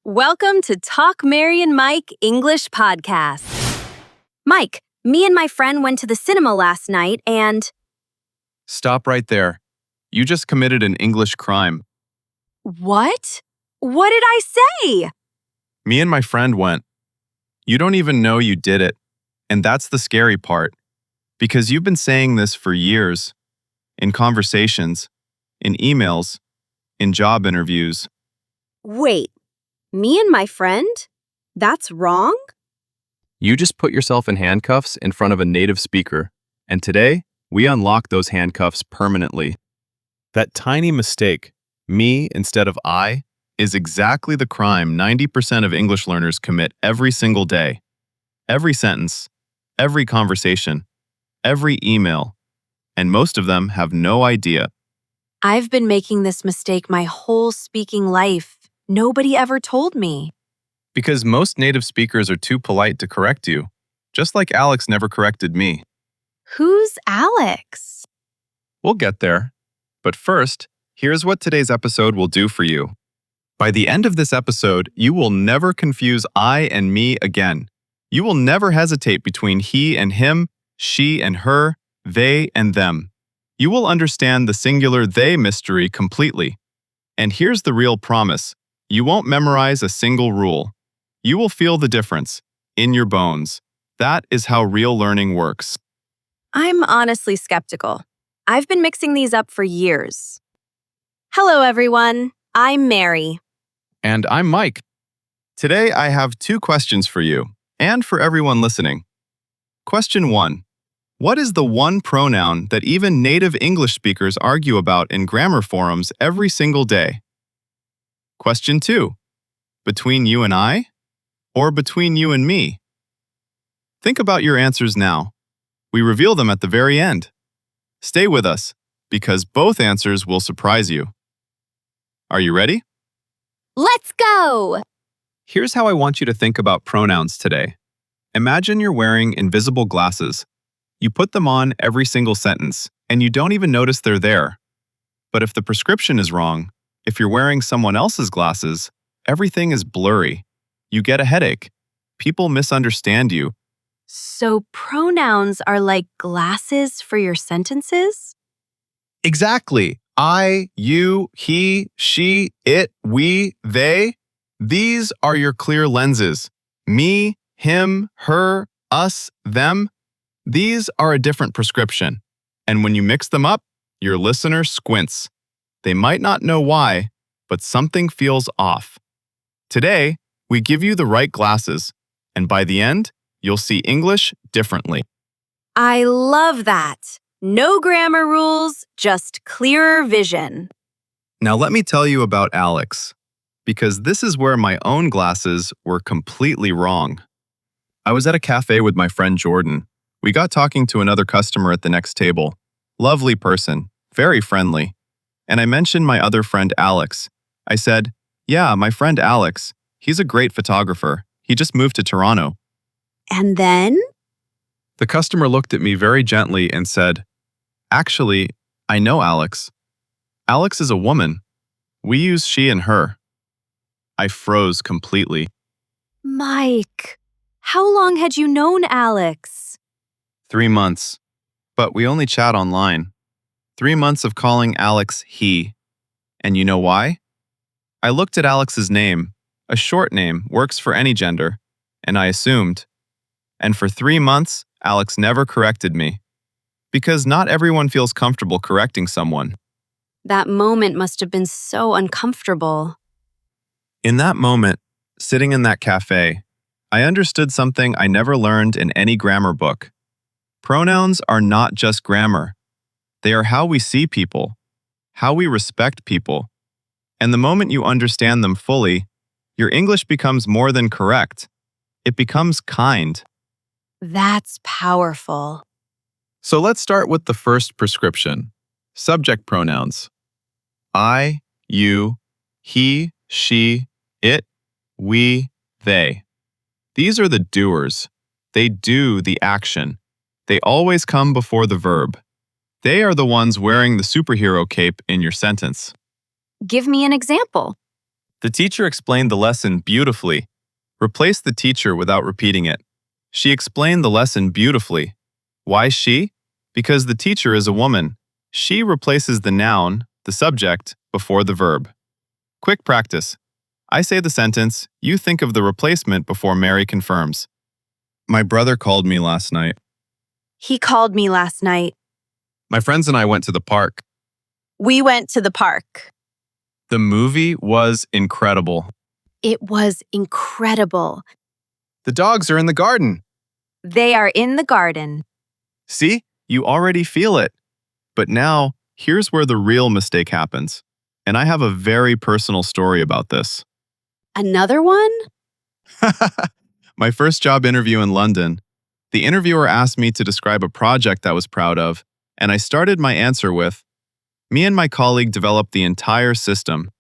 Welcome to Talk Mary and Mike English Podcast. Mike, me and my friend went to the cinema last night and... Stop right there. You just committed an English crime. What? What did I say? Me and my friend went. You don't even know you did it. And that's the scary part. Because you've been saying this for years. In conversations, in emails, in job interviews. Wait, me and my friend? That's wrong? You just put yourself in handcuffs in front of a native speaker, and today, we unlock those handcuffs permanently. That tiny mistake, me instead of I, is exactly the crime 90% of English learners commit every single day. Every sentence, every conversation, every email, and most of them have no idea. I've been making this mistake my whole speaking life. Nobody ever told me. Because most native speakers are too polite to correct you, just like Alex never corrected me. Who's Alex? We'll get there. But first, here's what today's episode will do for you. By the end of this episode, you will never confuse I and me again. You will never hesitate between he and him, she and her, they and them. You will understand the singular they mystery completely. And here's the real promise. You won't memorize a single rule. You will feel the difference in your bones. That is how real learning works. I'm honestly skeptical. I've been mixing these up for years. Hello, everyone. I'm Mary. And I'm Mike. Today, I have two questions for you and for everyone listening. Question 1. What is the one pronoun that even native English speakers argue about in grammar forums every single day? Question 2. Between you and I, or between you and me? Think about your answers now. We reveal them at the very end. Stay with us, because both answers will surprise you. Are you ready? Let's go! Here's how I want you to think about pronouns today. Imagine you're wearing invisible glasses. You put them on every single sentence, and you don't even notice they're there. But if the prescription is wrong, if you're wearing someone else's glasses, everything is blurry. You get a headache. People misunderstand you. So pronouns are like glasses for your sentences? Exactly. I, you, he, she, it, we, they. These are your clear lenses. Me, him, her, us, them. These are a different prescription. And when you mix them up, your listener squints. They might not know why, but something feels off. Today, we give you the right glasses, and by the end, you'll see English differently. I love that. No grammar rules, just clearer vision. Now let me tell you about Alex, because this is where my own glasses were completely wrong. I was at a cafe with my friend Jordan. We got talking to another customer at the next table. Lovely person, very friendly. And I mentioned my other friend Alex. I said, "Yeah, my friend Alex. He's a great photographer. He just moved to Toronto." And then? The customer looked at me very gently and said, "Actually, I know Alex. Alex is a woman. We use she and her." I froze completely. Mike, how long had you known Alex? 3 months. But we only chat online. 3 months of calling Alex he. And you know why? I looked at Alex's name. A short name works for any gender. And I assumed. And for 3 months, Alex never corrected me. Because not everyone feels comfortable correcting someone. That moment must have been so uncomfortable. In that moment, sitting in that cafe, I understood something I never learned in any grammar book. Pronouns are not just grammar. They are how we see people, how we respect people. And the moment you understand them fully, your English becomes more than correct. It becomes kind. That's powerful. So let's start with the first prescription, subject pronouns. I, you, he, she, it, we, they. These are the doers. They do the action. They always come before the verb. They are the ones wearing the superhero cape in your sentence. Give me an example. The teacher explained the lesson beautifully. Replace the teacher without repeating it. She explained the lesson beautifully. Why she? Because the teacher is a woman. She replaces the noun, the subject, before the verb. Quick practice. I say the sentence, you think of the replacement before Mary confirms. My brother called me last night. He called me last night. My friends and I went to the park. We went to the park. The movie was incredible. It was incredible. The dogs are in the garden. They are in the garden. See, you already feel it. But now, here's where the real mistake happens. And I have a very personal story about this. Another one? My first job interview in London. The interviewer asked me to describe a project I was proud of, and I started my answer with, me and my colleague developed the entire system.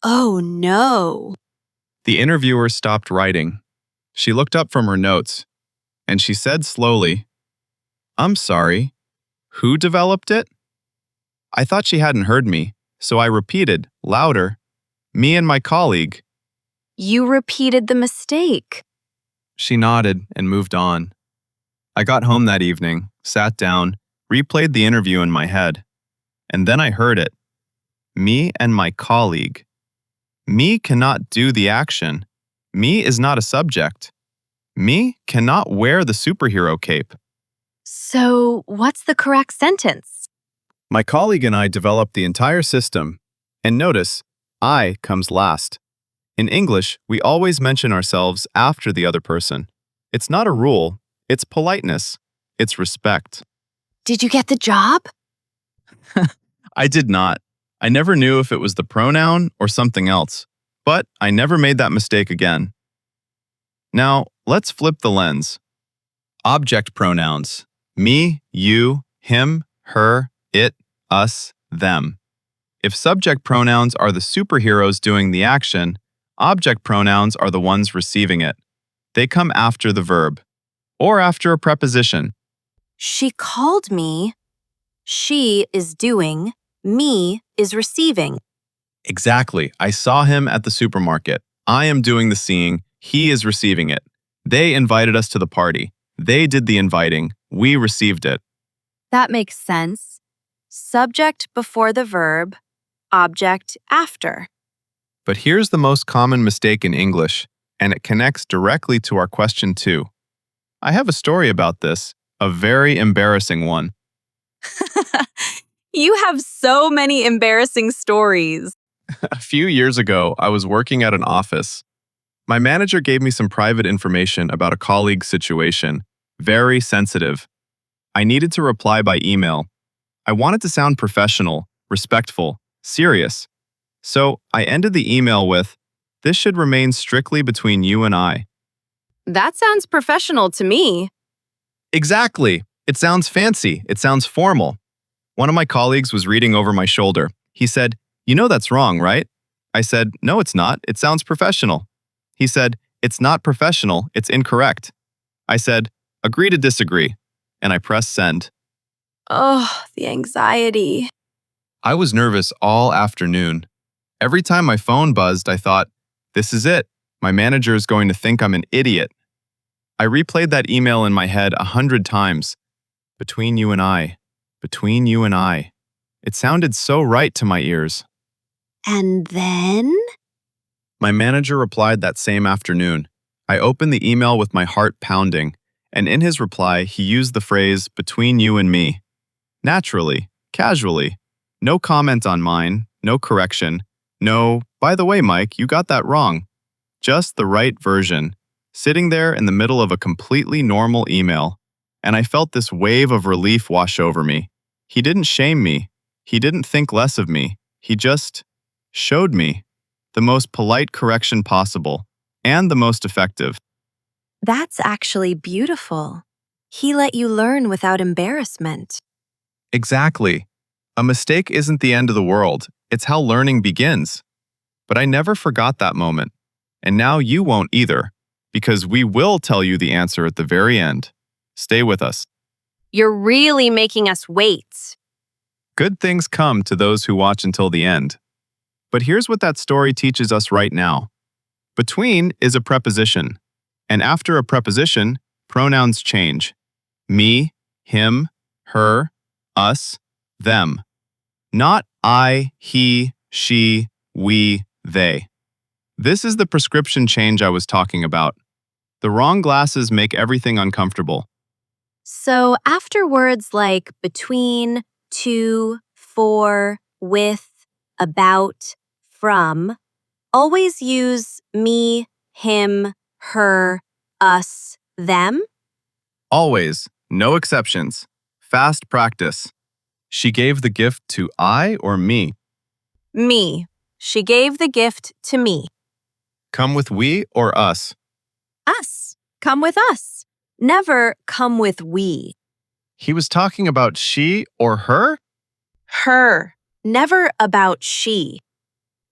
Oh no. The interviewer stopped writing. She looked up from her notes, and she said slowly, I'm sorry, who developed it? I thought she hadn't heard me, so I repeated, louder, me and my colleague. You repeated the mistake. She nodded and moved on. I got home that evening, sat down, replayed the interview in my head, and then I heard it. Me and my colleague. Me cannot do the action. Me is not a subject. Me cannot wear the superhero cape. So, what's the correct sentence? My colleague and I developed the entire system. And notice, I comes last. In English, we always mention ourselves after the other person. It's not a rule, it's politeness, it's respect. Did you get the job? I did not. I never knew if it was the pronoun or something else, but I never made that mistake again. Now, let's flip the lens. Object pronouns. Me, you, him, her, it, us, them. If subject pronouns are the superheroes doing the action, object pronouns are the ones receiving it. They come after the verb, or after a preposition. She called me. She is doing. Me is receiving. Exactly. I saw him at the supermarket. I am doing the seeing. He is receiving it. They invited us to the party. They did the inviting. We received it. That makes sense. Subject before the verb, object after. But here's the most common mistake in English, and it connects directly to our question 2. I have a story about this, a very embarrassing one. You have so many embarrassing stories. A few years ago, I was working at an office. My manager gave me some private information about a colleague's situation, very sensitive. I needed to reply by email. I wanted to sound professional, respectful, serious. So I ended the email with, this should remain strictly between you and I. That sounds professional to me. Exactly. It sounds fancy. It sounds formal. One of my colleagues was reading over my shoulder. He said, you know that's wrong, right? I said, no, it's not. It sounds professional. He said, it's not professional. It's incorrect. I said, agree to disagree. And I pressed send. Oh, the anxiety. I was nervous all afternoon. Every time my phone buzzed, I thought, this is it. My manager is going to think I'm an idiot. I replayed that email in my head 100 times. Between you and I. Between you and I. It sounded so right to my ears. And then? My manager replied that same afternoon. I opened the email with my heart pounding, and in his reply, he used the phrase, between you and me. Naturally, casually. No comment on mine, no correction. No, by the way, Mike, you got that wrong. Just the right version, sitting there in the middle of a completely normal email, and I felt this wave of relief wash over me. He didn't shame me. He didn't think less of me. He just showed me the most polite correction possible and the most effective. That's actually beautiful. He let you learn without embarrassment. Exactly. A mistake isn't the end of the world. It's how learning begins. But I never forgot that moment. And now you won't either, because we will tell you the answer at the very end. Stay with us. You're really making us wait. Good things come to those who watch until the end. But here's what that story teaches us right now. Between is a preposition, and after a preposition, pronouns change. Me, him, her, us, them. Not I, he, she, we, they. This is the prescription change I was talking about. The wrong glasses make everything uncomfortable. So after words like between, to, for, with, about, from, always use me, him, her, us, them? Always, no exceptions. Fast practice. She gave the gift to I or me. Me. She gave the gift to me. Come with we or us. Us. Come with us. Never come with we. He was talking about she or her? Her. Never about she.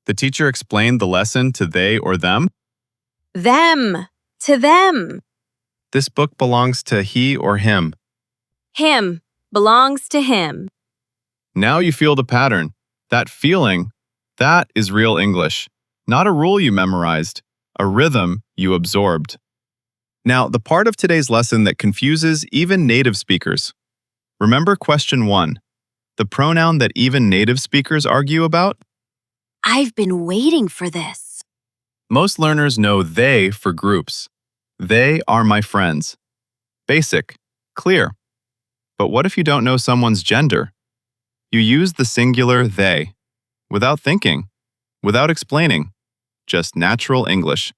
The teacher explained the lesson to they or them. Them. To them. This book belongs to he or him. Him. Belongs to him. Now you feel the pattern. That feeling, that is real English. Not a rule you memorized, a rhythm you absorbed. Now, the part of today's lesson that confuses even native speakers. Remember question 1, the pronoun that even native speakers argue about? I've been waiting for this. Most learners know they for groups. They are my friends. Basic, clear. But what if you don't know someone's gender? You use the singular they, without thinking, without explaining, just natural English.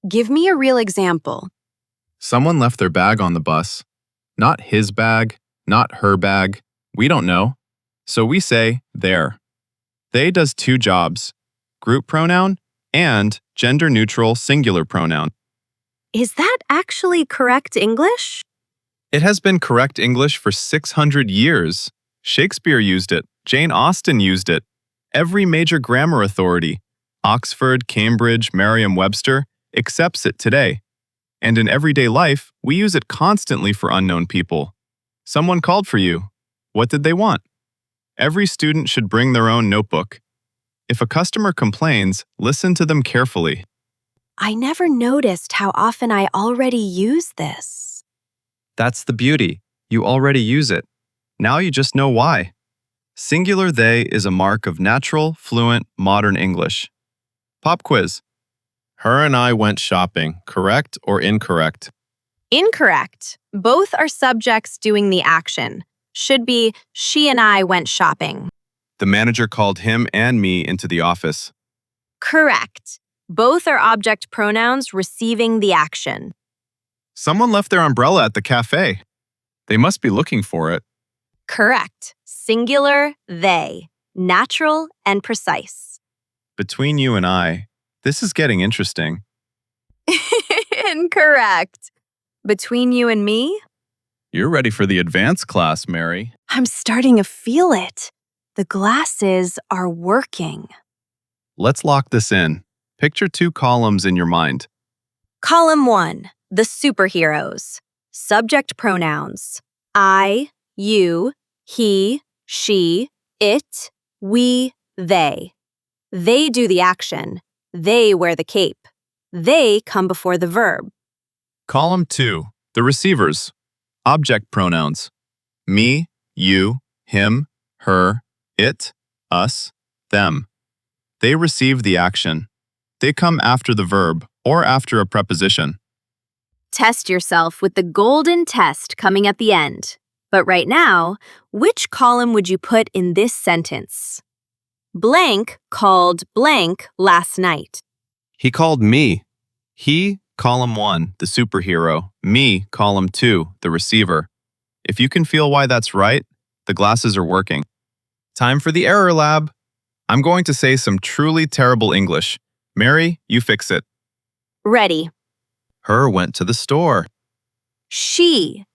Give me a real example. Someone left their bag on the bus. Not his bag, not her bag. We don't know. So we say their. They does 2 jobs, group pronoun and gender-neutral singular pronoun. Is that actually correct English? It has been correct English for 600 years. Shakespeare used it. Jane Austen used it. Every major grammar authority, Oxford, Cambridge, Merriam-Webster, accepts it today. And in everyday life, we use it constantly for unknown people. Someone called for you. What did they want? Every student should bring their own notebook. If a customer complains, listen to them carefully. I never noticed how often I already use this. That's the beauty. You already use it. Now you just know why. Singular they is a mark of natural, fluent, modern English. Pop quiz. Her and I went shopping, correct or incorrect? Incorrect. Both are subjects doing the action. Should be, she and I went shopping. The manager called him and me into the office. Correct. Both are object pronouns receiving the action. Someone left their umbrella at the cafe. They must be looking for it. Correct. Singular, they. Natural and precise. Between you and I, this is getting interesting. Incorrect. Between you and me? You're ready for the advanced class, Mary. I'm starting to feel it. The glasses are working. Let's lock this in. Picture 2 columns in your mind. Column 1, the superheroes. Subject pronouns. I, you, he, she, it, we, they. They do the action. They wear the cape. They come before the verb. Column 2, the receivers. Object pronouns. Me, you, him, her, it, us, them. They receive the action. They come after the verb or after a preposition. Test yourself with the golden test coming at the end. But right now, which column would you put in this sentence? Blank called blank last night. He called me. He, column 1, the superhero. Me, column 2, the receiver. If you can feel why that's right, the glasses are working. Time for the error lab. I'm going to say some truly terrible English. Mary, you fix it. Ready. Her went to the store. She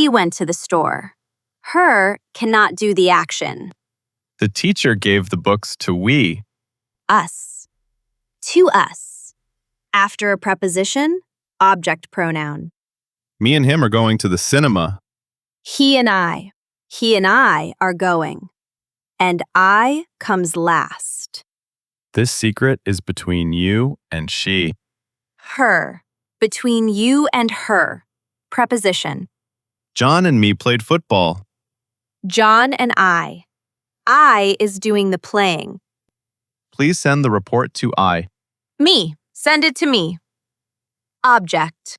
went to the store. Her cannot do the action. The teacher gave the books to we. Us. To us. After a preposition, object pronoun. Me and him are going to the cinema. He and I. He and I are going. And I comes last. This secret is between you and she. Her. Between you and her. Preposition. John and me played football. John and I. I is doing the playing. Please send the report to I. Me. Send it to me. Object.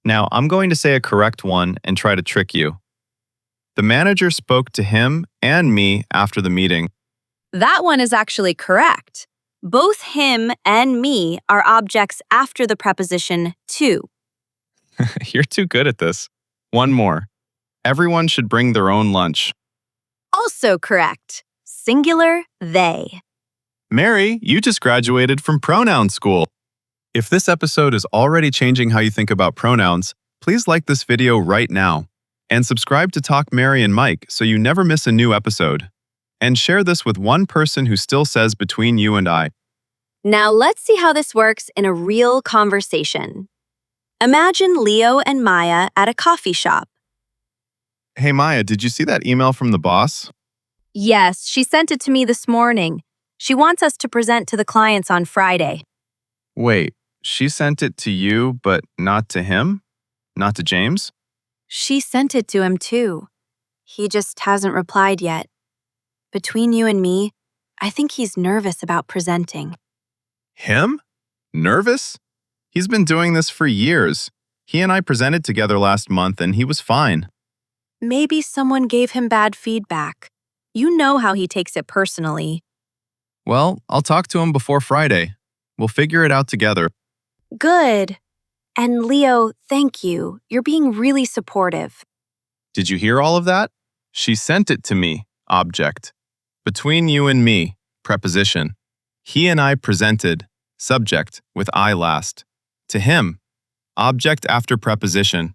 Now, I'm going to say a correct one and try to trick you. The manager spoke to him and me after the meeting. That one is actually correct. Both him and me are objects after the preposition to. You're too good at this. One more. Everyone should bring their own lunch. Also correct. Singular, they. Mary, you just graduated from Pronoun School. If this episode is already changing how you think about pronouns, please like this video right now. And subscribe to Talk Mary and Mike so you never miss a new episode. And share this with one person who still says between you and I. Now let's see how this works in a real conversation. Imagine Leo and Maya at a coffee shop. Hey Maya, did you see that email from the boss? Yes, she sent it to me this morning. She wants us to present to the clients on Friday. Wait, she sent it to you, but not to him? Not to James? She sent it to him too. He just hasn't replied yet. Between you and me, I think he's nervous about presenting. Him? Nervous? He's been doing this for years. He and I presented together last month and he was fine. Maybe someone gave him bad feedback. You know how he takes it personally. Well, I'll talk to him before Friday. We'll figure it out together. Good. And Leo, thank you. You're being really supportive. Did you hear all of that? She sent it to me, object. Between you and me, preposition. He and I presented, subject, with I last. To him, object after preposition.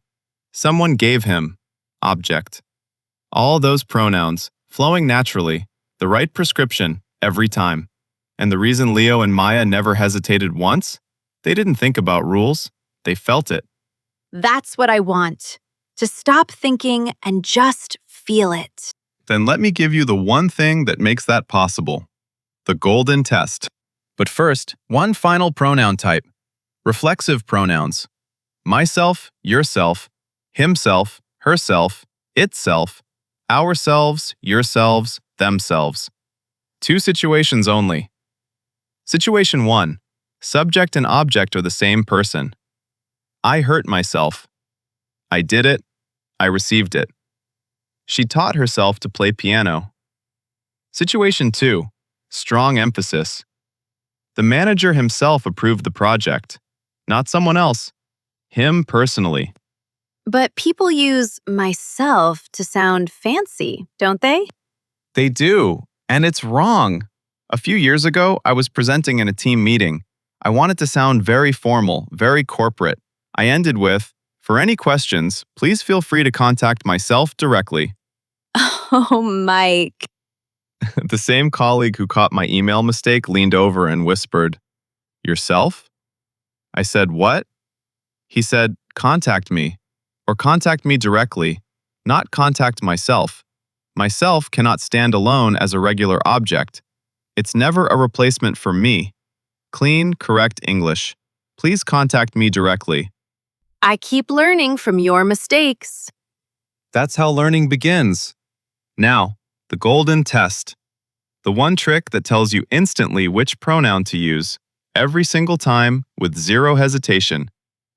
Someone gave him, object. All those pronouns, flowing naturally, the right prescription, every time. And the reason Leo and Maya never hesitated once? They didn't think about rules. They felt it. That's what I want. To stop thinking and just feel it. Then let me give you the one thing that makes that possible. The golden test. But first, one final pronoun type. Reflexive pronouns. Myself, yourself, himself, herself, itself, ourselves, yourselves, themselves. 2 situations only. Situation 1. Subject and object are the same person. I hurt myself. I did it. I received it. She taught herself to play piano. Situation 2. Strong emphasis. The manager himself approved the project, not someone else. Him personally. But people use myself to sound fancy, don't they? They do, and it's wrong. A few years ago, I was presenting in a team meeting. I wanted to sound very formal, very corporate. I ended with, "For any questions, please feel free to contact myself directly." Oh, Mike. The same colleague who caught my email mistake leaned over and whispered, "Yourself?" I said, "What?" He said, "Contact me, or contact me directly, not contact myself. Myself cannot stand alone as a regular object. It's never a replacement for me. Clean, correct English. Please contact me directly." I keep learning from your mistakes. That's how learning begins. Now, the golden test. The one trick that tells you instantly which pronoun to use, every single time with zero hesitation.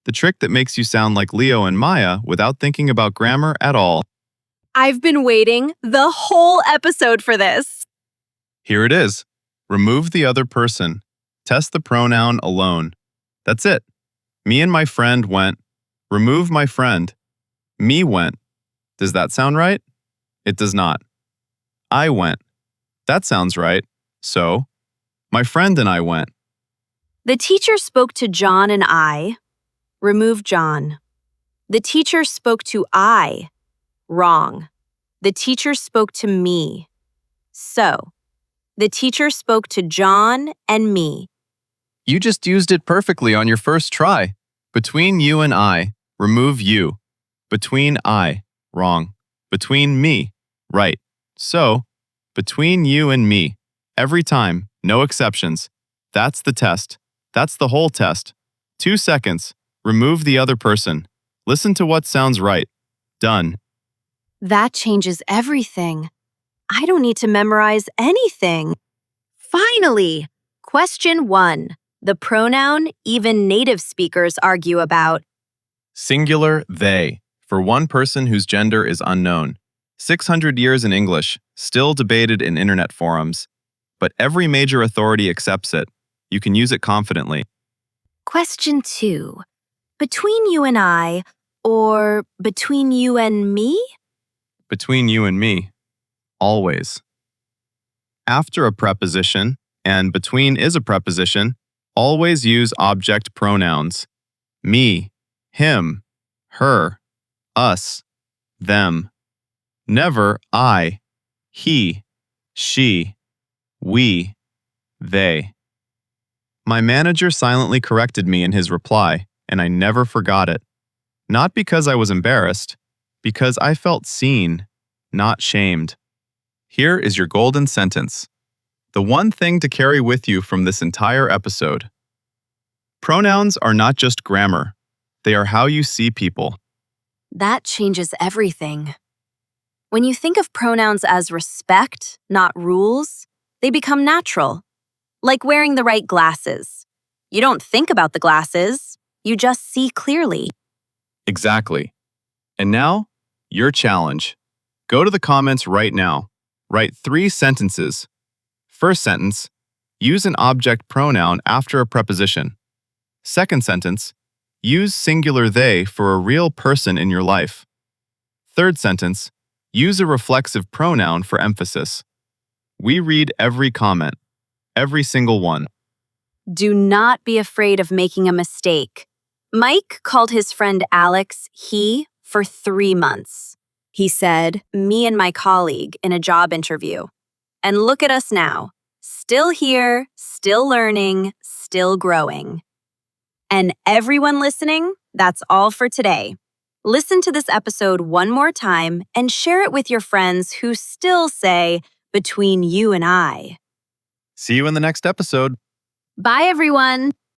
The trick that makes you sound like Leo and Maya without thinking about grammar at all. I've been waiting the whole episode for this. Here it is. Remove the other person. Test the pronoun alone. That's it. Me and my friend went. Remove my friend. Me went. Does that sound right? It does not. I went. That sounds right. So, my friend and I went. The teacher spoke to John and I. Remove John. The teacher spoke to I. Wrong. The teacher spoke to me. So, the teacher spoke to John and me. You just used it perfectly on your first try. Between you and I, remove you. Between I, wrong. Between me, right. So, between you and me, every time, no exceptions. That's the test. That's the whole test. 2 seconds. Remove the other person. Listen to what sounds right. Done. That changes everything. I don't need to memorize anything. Finally! Question 1. The pronoun even native speakers argue about. Singular they, for one person whose gender is unknown. 600 years in English, still debated in internet forums. But every major authority accepts it. You can use it confidently. Question 2. Between you and I, or between you and me? Between you and me. Always. After a preposition, and between is a preposition, always use object pronouns. Me, him, her, us, them. Never I, he, she, we, they. My manager silently corrected me in his reply, and I never forgot it. Not because I was embarrassed, because I felt seen, not shamed. Here is your golden sentence. The one thing to carry with you from this entire episode. Pronouns are not just grammar. They are how you see people. That changes everything. When you think of pronouns as respect, not rules, they become natural. Like wearing the right glasses. You don't think about the glasses, you just see clearly. Exactly. And now, your challenge. Go to the comments right now. Write 3 sentences. First sentence, use an object pronoun after a preposition. Second sentence, use singular they for a real person in your life. Third sentence, use a reflexive pronoun for emphasis. We read every comment, every single one. Do not be afraid of making a mistake. Mike called his friend Alex he for 3 months. He said, me and my colleague in a job interview. And look at us now. Still here, still learning, still growing. And everyone listening, that's all for today. Listen to this episode one more time and share it with your friends who still say, between you and I. See you in the next episode. Bye, everyone.